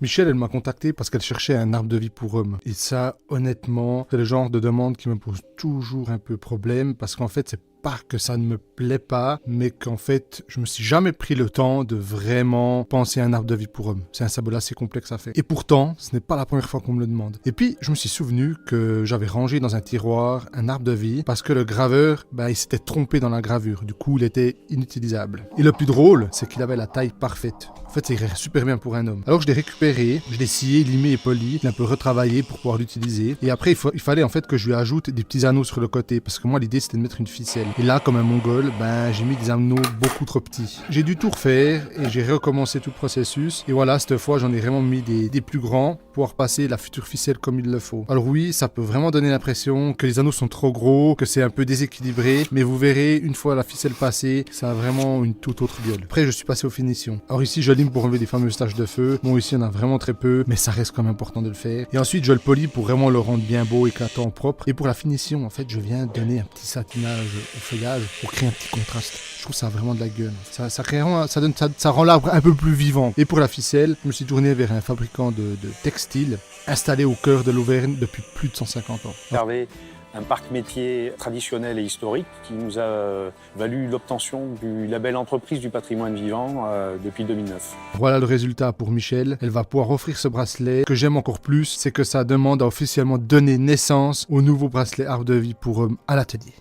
Michel, elle m'a contacté parce qu'elle cherchait un arbre de vie pour homme. Et ça, honnêtement, c'est le genre de demande qui me pose toujours un peu problème parce qu'en fait, c'est pas que ça ne me plaît pas, mais qu'en fait, je me suis jamais pris le temps de vraiment penser à un arbre de vie pour homme. C'est un symbole assez complexe à faire. Et pourtant, ce n'est pas la première fois qu'on me le demande. Et puis, je me suis souvenu que j'avais rangé dans un tiroir un arbre de vie parce que le graveur, il s'était trompé dans la gravure. Du coup, il était inutilisable. Et le plus drôle, c'est qu'il avait la taille parfaite. En fait, ça irait super bien pour un homme. Alors, je l'ai récupéré, je l'ai scié, limé et poli, je l'ai un peu retravaillé pour pouvoir l'utiliser. Et après, il fallait en fait que je lui ajoute des petits anneaux sur le côté parce que moi, l'idée, c'était de mettre une ficelle. Et là, comme un mongol, j'ai mis des anneaux beaucoup trop petits. J'ai dû tout refaire et j'ai recommencé tout le processus. Et voilà, cette fois, j'en ai vraiment mis des plus grands pour pouvoir passer la future ficelle comme il le faut. Alors oui, ça peut vraiment donner l'impression que les anneaux sont trop gros, que c'est un peu déséquilibré, mais vous verrez, une fois la ficelle passée, ça a vraiment une toute autre gueule. Après, je suis passé aux finitions. Alors ici, je lime pour enlever des fameuses taches de feu. Bon, ici, il y en a vraiment très peu, mais ça reste quand même important de le faire. Et ensuite, je le polis pour vraiment le rendre bien beau, éclatant, propre. Et pour la finition, en fait, je viens donner un petit satinage au feuillage pour créer un petit contraste. Je trouve ça a vraiment de la gueule. Ça rend l'arbre un peu plus vivant. Et pour la ficelle, je me suis tourné vers un fabricant de textiles installé au cœur de l'Auvergne depuis plus de 150 ans. Conserver un parc métier traditionnel et historique qui nous a valu l'obtention du label Entreprise du patrimoine vivant depuis 2009. Voilà le résultat pour Michel. Elle va pouvoir offrir ce bracelet. Ce que j'aime encore plus, c'est que ça demande à officiellement donner naissance au nouveau bracelet arbre de vie pour homme à l'atelier.